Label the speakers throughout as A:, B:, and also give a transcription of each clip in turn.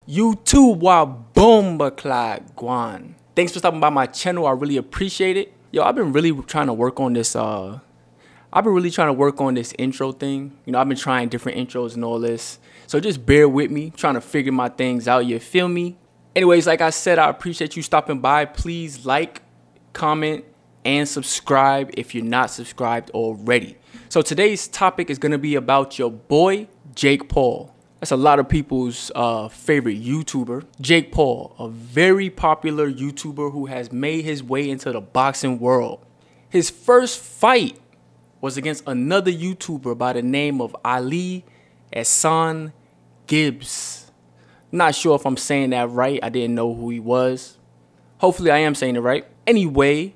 A: YouTube Wabomba Clyde Guan. Thanks for stopping by my channel. I really appreciate it. Yo, I've been really trying to work on this intro thing. You know, I've been trying different intros and all this. So just bear with me, trying to figure my things out, you feel me? Anyways, like I said, I appreciate you stopping by. Please like, comment, and subscribe if you're not subscribed already. So today's topic is going to be about your boy, Jake Paul. That's a lot of people's favorite YouTuber, Jake Paul, a very popular YouTuber who has made his way into the boxing world. His first fight was against another YouTuber by the name of Ali Ehsan Gibbs. Not sure if I'm saying that right. I didn't know who he was. Hopefully I am saying it right. Anyway,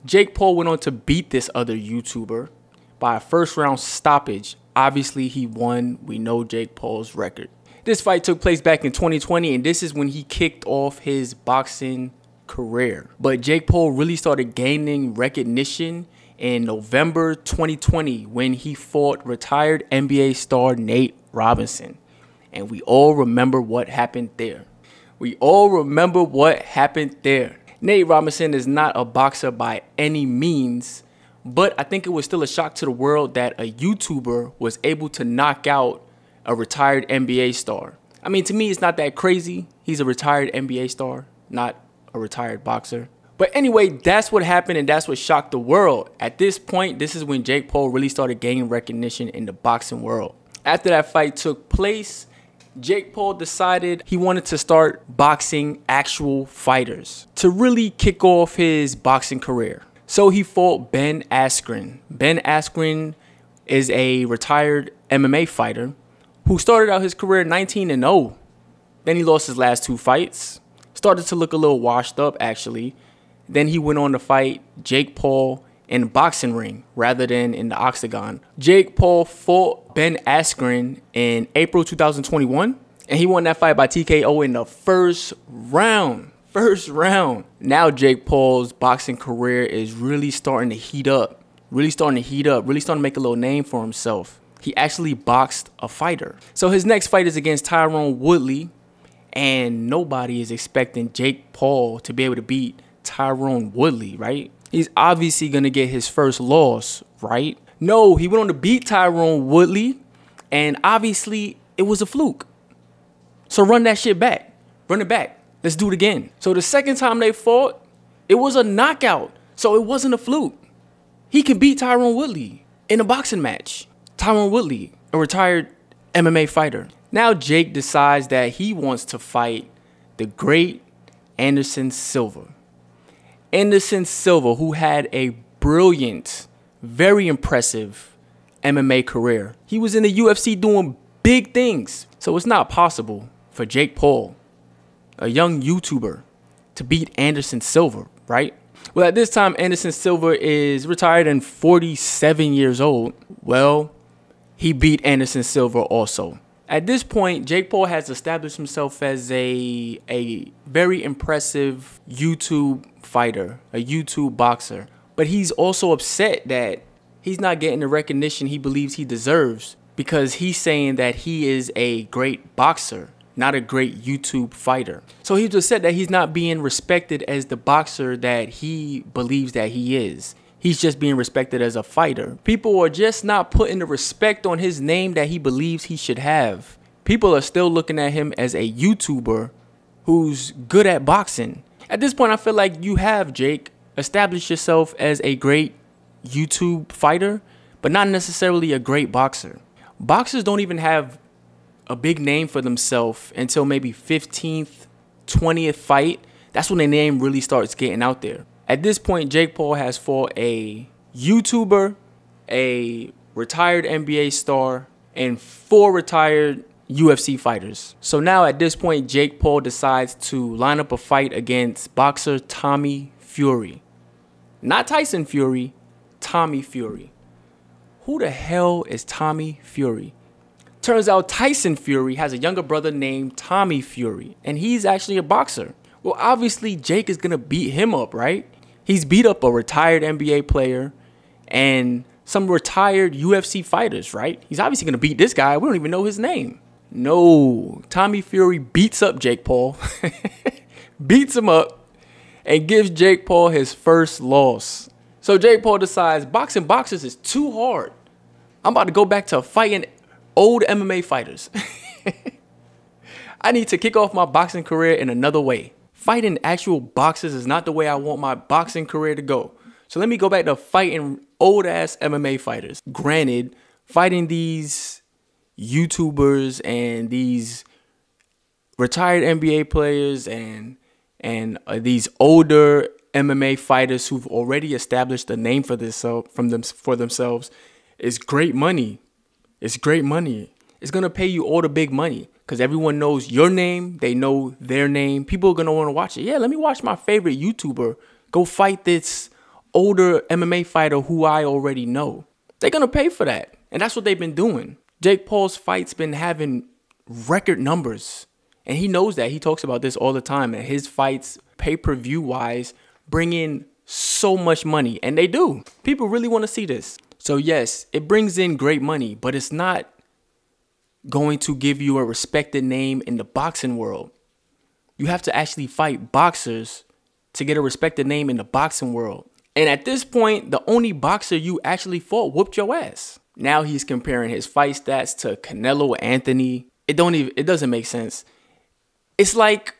A: Jake Paul went on to beat this other YouTuber by a first round stoppage. Obviously, he won. We know Jake Paul's record. This fight took place back in 2020, and this is when he kicked off his boxing career. But Jake Paul really started gaining recognition in November 2020 when he fought retired NBA star Nate Robinson. And we all remember what happened there. Nate Robinson is not a boxer by any means, but I think it was still a shock to the world that a YouTuber was able to knock out a retired NBA star. I mean, to me, it's not that crazy. He's a retired NBA star, not a retired boxer. But anyway, that's what happened, and that's what shocked the world. At this point, this is when Jake Paul really started gaining recognition in the boxing world. After that fight took place, Jake Paul decided he wanted to start boxing actual fighters to really kick off his boxing career. So he fought Ben Askren. Ben Askren is a retired MMA fighter who started out his career 19-0. Then he lost his last two fights. Started to look a little washed up, actually. Then he went on to fight Jake Paul in a boxing ring rather than in the octagon. Jake Paul fought Ben Askren in April 2021, and he won that fight by TKO in the first round. Now Jake Paul's boxing career is really starting to heat up. Really starting to make a little name for himself. He actually boxed a fighter. So his next fight is against Tyron Woodley, and nobody is expecting Jake Paul to be able to beat Tyron Woodley, right? He's obviously going to get his first loss, right? No, he went on to beat Tyron Woodley, and obviously it was a fluke. So run that shit back. Run it back. Let's do it again. So the second time they fought, it was a knockout. So it wasn't a fluke. He can beat Tyron Woodley in a boxing match. Tyron Woodley, a retired MMA fighter. Now Jake decides that he wants to fight the great Anderson Silva. Anderson Silva, who had a brilliant, very impressive MMA career. He was in the UFC doing big things. So it's not possible for Jake Paul, a young YouTuber, to beat Anderson Silva, right? Well, at this time, Anderson Silva is retired and 47 years old. Well, he beat Anderson Silva also. At this point, Jake Paul has established himself as a very impressive YouTube fighter, a YouTube boxer. But he's also upset that he's not getting the recognition he believes he deserves because he's saying that he is a great boxer, not a great YouTube fighter. So he's upset that he's not being respected as the boxer that he believes that he is. He's just being respected as a fighter. People are just not putting the respect on his name that he believes he should have. People are still looking at him as a YouTuber who's good at boxing. At this point, I feel like you have, Jake, established yourself as a great YouTube fighter, but not necessarily a great boxer. Boxers don't even have a big name for themselves until maybe 15th, 20th fight. That's when their name really starts getting out there. At this point, Jake Paul has fought a YouTuber, a retired NBA star, and 4 retired UFC fighters. So now at this point, Jake Paul decides to line up a fight against boxer Tommy Fury. Not Tyson Fury, Tommy Fury. Who the hell is Tommy Fury? Turns out Tyson Fury has a younger brother named Tommy Fury, and he's actually a boxer. Well, obviously, Jake is going to beat him up, right? He's beat up a retired NBA player and some retired UFC fighters, right? He's obviously going to beat this guy. We don't even know his name. No, Tommy Fury beats up Jake Paul, beats him up, and gives Jake Paul his first loss. So Jake Paul decides boxing boxers is too hard. I'm about to go back to fighting old MMA fighters. I need to kick off my boxing career in another way. Fighting actual boxers is not the way I want my boxing career to go. So let me go back to fighting old ass MMA fighters. Granted, fighting these YouTubers and these retired NBA players and these older MMA fighters who've already established a name for themselves is great money. It's great money. It's gonna pay you all the big money because everyone knows your name. They know their name. People are gonna want to watch it. Yeah, let me watch my favorite YouTuber go fight this older MMA fighter who I already know. They're gonna pay for that, and that's what they've been doing. Jake Paul's fights been having record numbers, and he knows that. He talks about this all the time, and his fights, pay-per-view wise, bring in so much money, and they do. People really want to see this. So yes, it brings in great money, but it's not going to give you a respected name in the boxing world. You have to actually fight boxers to get a respected name in the boxing world. And at this point, the only boxer you actually fought whooped your ass. Now he's comparing his fight stats to Canelo Anthony. It doesn't make sense. It's like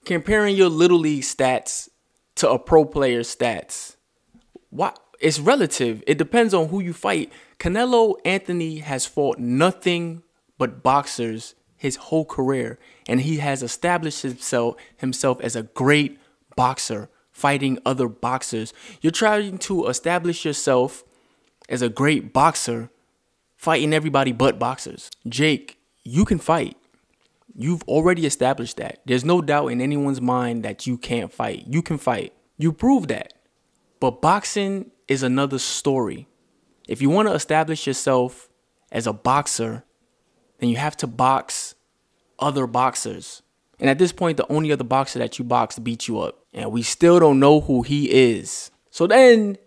A: comparing your little league stats to a pro player's stats. What? It's relative. It depends on who you fight. Canelo Anthony has fought nothing but boxers his whole career, and he has established himself as a great boxer, fighting other boxers. You're trying to establish yourself as a great boxer, fighting everybody but boxers. Jake, you can fight. You've already established that. There's no doubt in anyone's mind that you can't fight. You can fight. You proved that. But boxing is another story. If you want to establish yourself as a boxer, then you have to box other boxers. And at this point, the only other boxer that you boxed beat you up. And we still don't know who he is. So then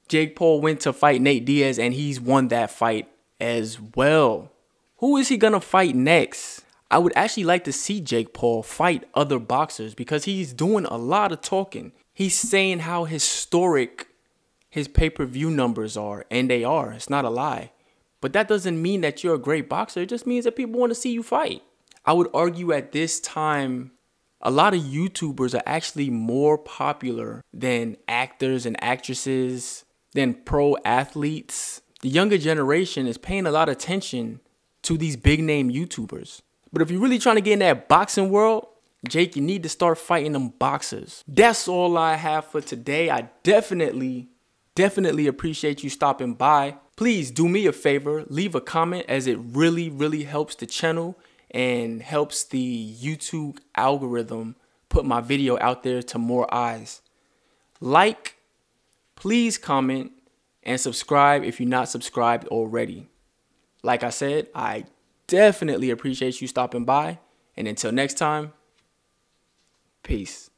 A: Jake Paul went to fight Nate Diaz, and he's won that fight as well. Who is he going to fight next? I would actually like to see Jake Paul fight other boxers because he's doing a lot of talking. He's saying how historic his pay-per-view numbers are, and they are. It's not a lie. But that doesn't mean that you're a great boxer. It just means that people want to see you fight. I would argue at this time, a lot of YouTubers are actually more popular than actors and actresses, than pro athletes. The younger generation is paying a lot of attention to these big name YouTubers. But if you're really trying to get in that boxing world, Jake, you need to start fighting them boxers. That's all I have for today. I definitely appreciate you stopping by. Please do me a favor, leave a comment, as it really helps the channel and helps the YouTube algorithm put my video out there to more eyes. Like, please comment, and subscribe if you're not subscribed already. Like I said, I definitely appreciate you stopping by. And until next time, peace.